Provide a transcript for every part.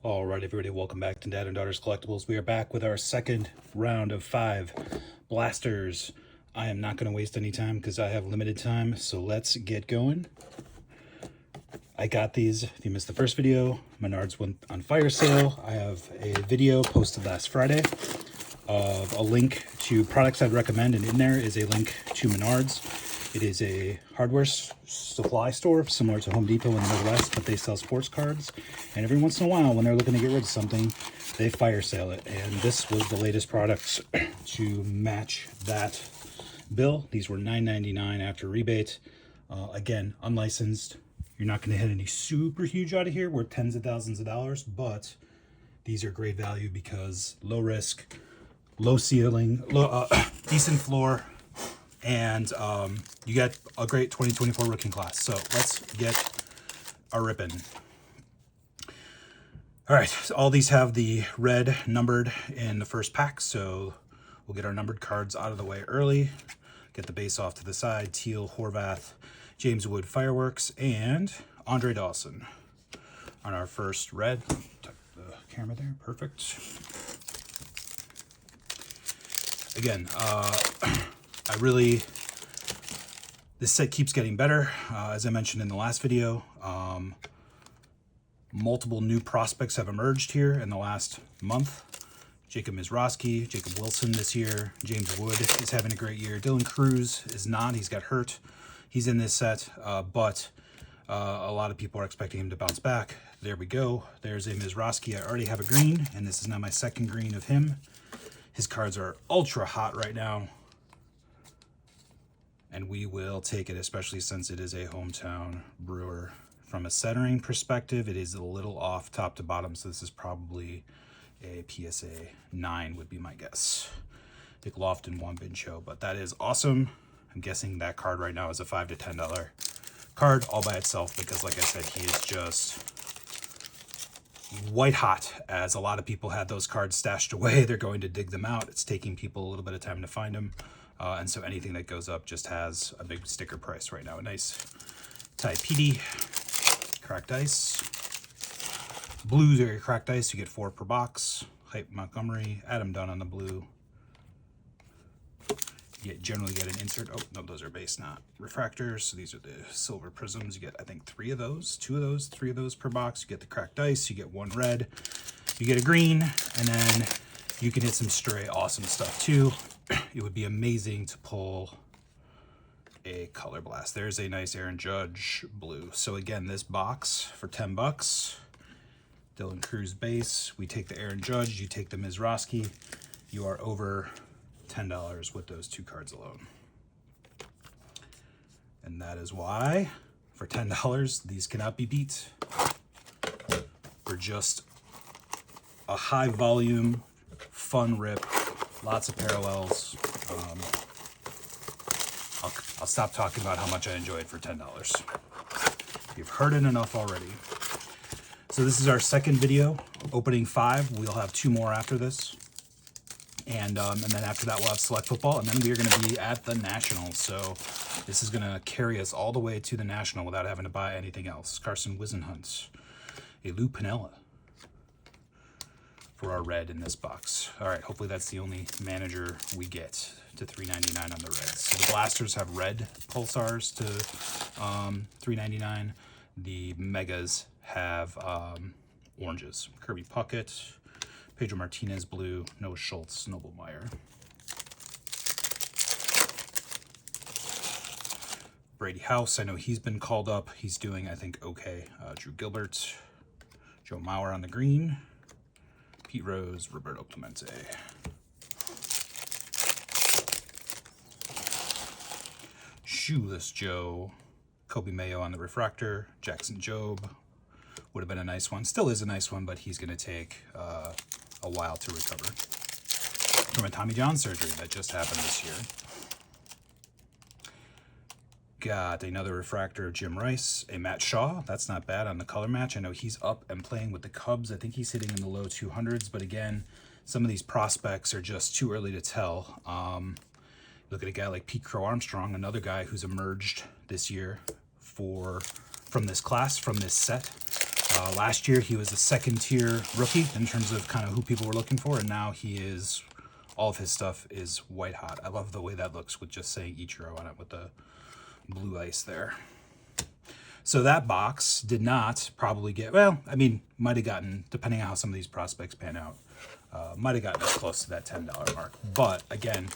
All right, everybody, welcome back to Dad and Daughters Collectibles. We are back with our second round of 5 blasters. I am not going to waste any time because I have limited time, so let's get going. I got these. If you missed the first video, Menards went on fire sale. I have a video posted last Friday of a link to products I'd recommend, and in there is a link to Menards. It is a hardware supply store similar to Home Depot in the Midwest, but they sell sports cards. And every once in a while, when they're looking to get rid of something, they fire sale it. And this was the latest products to match that bill. These were $9.99 after rebate. Again, unlicensed. You're not going to hit any super huge out of here. We're tens of thousands of dollars, but these are great value because low risk, low ceiling, decent floor, and you get a great 2024 rookie class. So let's get a ripping. All right, so all these have the red numbered in the first pack, so we'll get our numbered cards out of the way early. Get the base off to the side. Teal, Horvath, James Wood, Fireworks, and Andre Dawson on our first red. Tuck the camera there, perfect. Again, this set keeps getting better. As I mentioned in the last video, multiple new prospects have emerged here in the last month. Jacob Mizrachi, Jacob Wilson this year. James Wood is having a great year. Dylan Cruz is not. He's got hurt. He's in this set, but a lot of people are expecting him to bounce back. There we go. There's a Mizrachi. I already have a green, and this is now my second green of him. His cards are ultra hot right now, and we will take it, especially since it is a hometown brewer. From a centering perspective, it is a little off top to bottom, so this is probably a PSA 9 would be my guess. Dick Lofton, Juan Bincho, but that is awesome. I'm guessing that card right now is a $5 to $10 card all by itself because, like I said, he is just white hot, as a lot of people had those cards stashed away. They're going to dig them out. It's taking people a little bit of time to find them. And so anything that goes up just has a big sticker price right now. A nice Ty Petey, cracked ice. Blues are your cracked ice. You get 4 per box. Hype Montgomery, Adam Dunn on the blue. You generally get an insert. Oh, no, those are base, not refractors. So these are the silver prisms. You get, I think, 3 of those, 2 of those, 3 of those per box. You get the cracked ice. You get 1 red. You get a green. And then you can hit some stray awesome stuff, too. It would be amazing to pull a color blast. There's a nice Aaron Judge blue. So again, this box for 10 bucks. Dylan Cruz base. We take the Aaron Judge. You take the Mizrachi. You are over $10 with those 2 cards alone. And that is why for $10, these cannot be beat. For just a high volume, fun rip, lots of parallels. I'll stop talking about how much I enjoy it for $10. You've heard it enough already. So this is our second video, opening 5. We'll have 2 more after this. And then after that, we'll have select football, and then we are going to be at the National. So this is going to carry us all the way to the National without having to buy anything else. Carson Wisenhunt, a Lou Piniella for our red in this box. All right, hopefully that's the only manager we get to $3.99 on the reds. So the blasters have red pulsars to $3.99. The megas have oranges. Kirby Puckett, Pedro Martinez blue, Noah Schultz, Noblemeyer. Brady House, I know he's been called up. He's doing, I think, okay. Drew Gilbert, Joe Mauer on the green. Pete Rose, Roberto Clemente. Shoeless Joe, Kobe Mayo on the refractor. Jackson Jobe would have been a nice one. Still is a nice one, but he's going to take a while to recover from a Tommy John surgery that just happened this year. Got another refractor of Jim Rice, a Matt Shaw. That's not bad on the color match. I know he's up and playing with the Cubs. I think he's hitting in the low 200s, but again, some of these prospects are just too early to tell. Look at a guy like Pete Crow Armstrong, another guy who's emerged this year from this class, from this set. Last year, he was a second-tier rookie in terms of kind of who people were looking for, and now he is, all of his stuff is white hot. I love the way that looks with just saying Ichiro on it with the blue ice there. So that box did not probably get, well, I mean, might have gotten, depending on how some of these prospects pan out, might have gotten as close to that $10 mark. But again,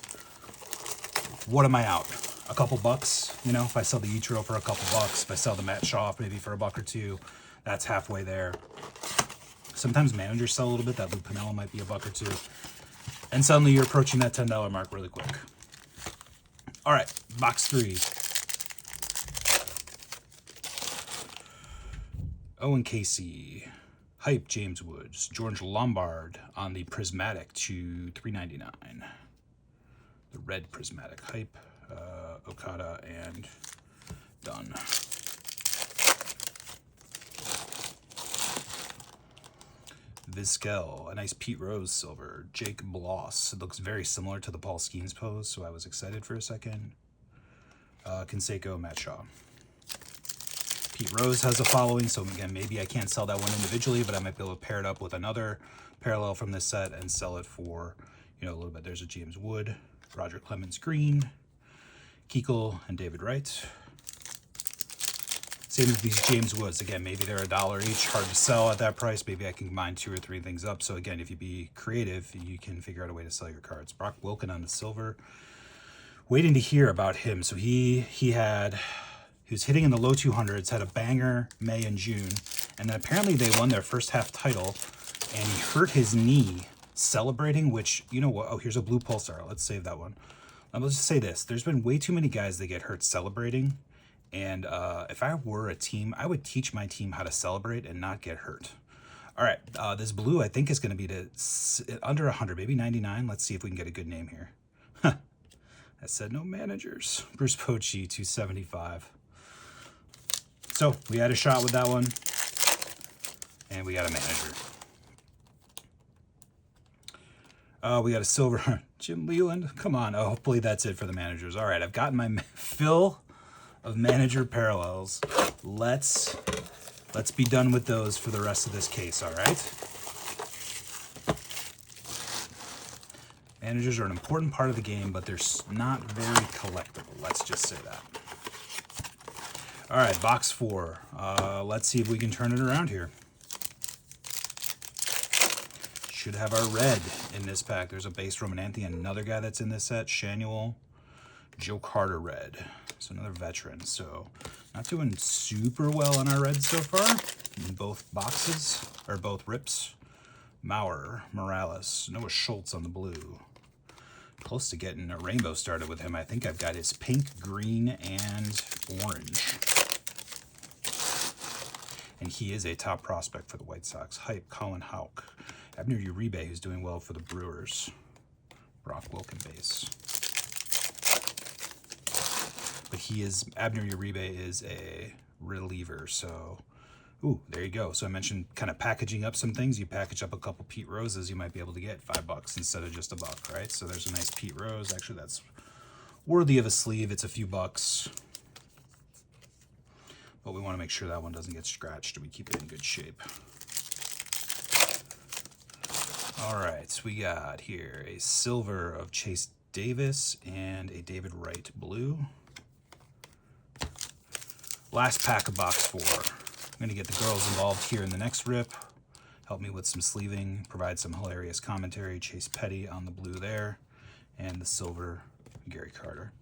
what am I out? A couple bucks, you know, if I sell the Ichiro for a couple bucks, if I sell the Matt Shaw maybe for $1 or $2, that's halfway there. Sometimes managers sell a little bit. That Lou Piniella might be $1 or $2. And suddenly you're approaching that $10 mark really quick. All right, box 3. Owen Casey, Hype James Woods, George Lombard on the Prismatic to $3.99. The red Prismatic Hype, Okada, and Dunn. Vizquel, a nice Pete Rose silver. Jake Bloss. It looks very similar to the Paul Skeens pose, so I was excited for a second. Canseco, Matt Shaw. Pete Rose has a following, so again, maybe I can't sell that one individually, but I might be able to pair it up with another parallel from this set and sell it for, you know, a little bit. There's a James Wood, Roger Clemens green, Keuchel, and David Wright. Same as these James Woods. Again, maybe they're $1 each. Hard to sell at that price. Maybe I can combine 2 or 3 things up. So again, if you be creative, you can figure out a way to sell your cards. Brock Wilken on the silver. Waiting to hear about him. So he was hitting in the low 200s, had a banger May and June, and then apparently they won their first half title, and he hurt his knee celebrating, which, you know what? Oh, here's a blue Pulsar. Let's save that one. Let's just say this. There's been way too many guys that get hurt celebrating. And if I were a team, I would teach my team how to celebrate and not get hurt. All right, this blue I think is going to be to under 100, maybe 99. Let's see if we can get a good name here. I said no managers. Bruce Bochy, 275. So we had a shot with that one, and we got a manager. We got a silver Jim Leland. Come on. Oh, hopefully that's it for the managers. All right, I've gotten my fill of manager parallels. Let's be done with those for the rest of this case, all right? Managers are an important part of the game, but they're not very collectible. Let's just say that. All right, box 4. Let's see if we can turn it around here. Should have our red in this pack. There's a base Roman Anthony, another guy that's in this set, Shanuel. Joe Carter red. So another veteran. So not doing super well on our red so far in both boxes, or both rips. Maurer, Morales, Noah Schultz on the blue. Close to getting a rainbow started with him. I think I've got his pink, green, and orange. And he is a top prospect for the White Sox. Hype, Colin Houck. Abner Uribe, who's doing well for the Brewers. Brock Wilken base. But he is, Abner Uribe is a reliever, so, ooh, there you go. So I mentioned kind of packaging up some things. You package up a couple Pete Roses, you might be able to get $5 instead of just $1, right? So there's a nice Pete Rose. Actually, that's worthy of a sleeve. It's a few bucks. But we want to make sure that one doesn't get scratched and we keep it in good shape. All right, we got here a silver of Chase Davis and a David Wright blue. Last pack of box 4. I'm going to get the girls involved here in the next rip. Help me with some sleeving, provide some hilarious commentary. Chase Petty on the blue there, and the silver Gary Carter.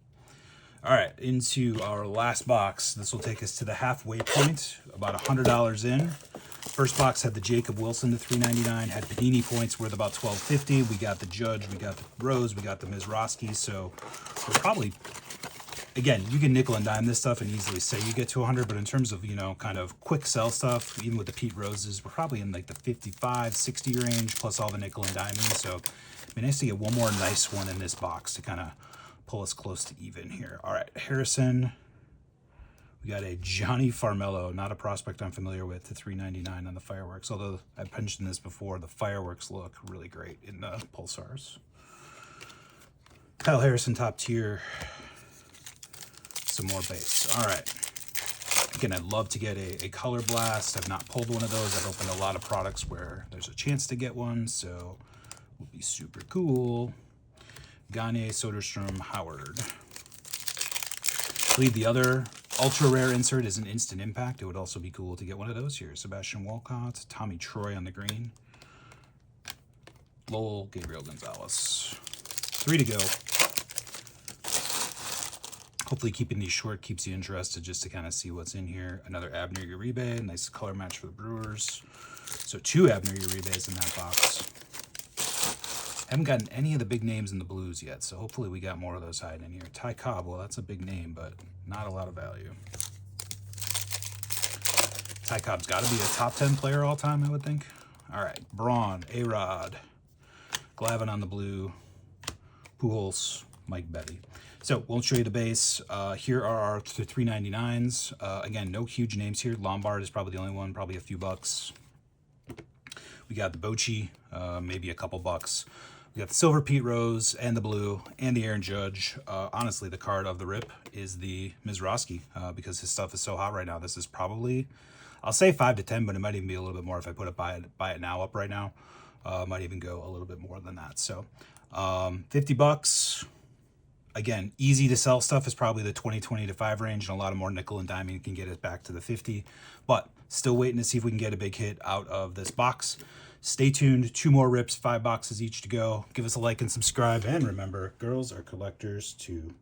All right, into our last box. This will take us to the halfway point, about $100 in. First box had the Jacob Wilson to $3.99, had Panini points worth about $12.50. We got the Judge, we got the Rose, we got the Mizrachi, so we're probably, again, you can nickel and dime this stuff and easily say you get to 100, but in terms of, you know, kind of quick sell stuff, even with the Pete Roses, we're probably in like the 55, 60 range, plus all the nickel and diming, so it'd be nice to get one more nice one in this box to kind of pull us close to even here. All right, Harrison. We got a Johnny Farmello, not a prospect I'm familiar with, to $3.99 on the Fireworks. Although I've mentioned this before, the Fireworks look really great in the Pulsars. Kyle Harrison, top tier. Some more base. All right. Again, I'd love to get a color blast. I've not pulled one of those. I've opened a lot of products where there's a chance to get one, so would be super cool. Gagne, Soderstrom, Howard. I believe the other ultra rare insert is an instant impact. It would also be cool to get one of those here. Sebastian Walcott, Tommy Troy on the green. Lowell, Gabriel Gonzalez. 3 to go. Hopefully keeping these short keeps you interested just to kind of see what's in here. Another Abner Uribe, nice color match for the Brewers. So 2 Abner Uribes in that box. Haven't gotten any of the big names in the blues yet, so hopefully we got more of those hiding in here. Ty Cobb, well, that's a big name, but not a lot of value. Ty Cobb's got to be a top 10 player all time, I would think. All right, Braun, A-Rod, Glavine on the blue, Pujols, Mike Betty. So won't show you the base. Here are our 399s. Again, no huge names here. Lombard is probably the only one, probably a few bucks. We got the Bochy, maybe a couple bucks. We got the silver Pete Rose and the blue and the Aaron Judge. Honestly, the card of the rip is the Mizrachi because his stuff is so hot right now. This is probably, I'll say 5 to 10, but it might even be a little bit more if I put it buy it now up right now. Might even go a little bit more than that. So 50 bucks. Again, easy to sell stuff is probably the 20 to 5 range, and a lot of more nickel and diamond can get it back to the 50. But still waiting to see if we can get a big hit out of this box. Stay tuned. 2 more rips, 5 boxes each to go. Give us a like and subscribe. And remember, girls are collectors too.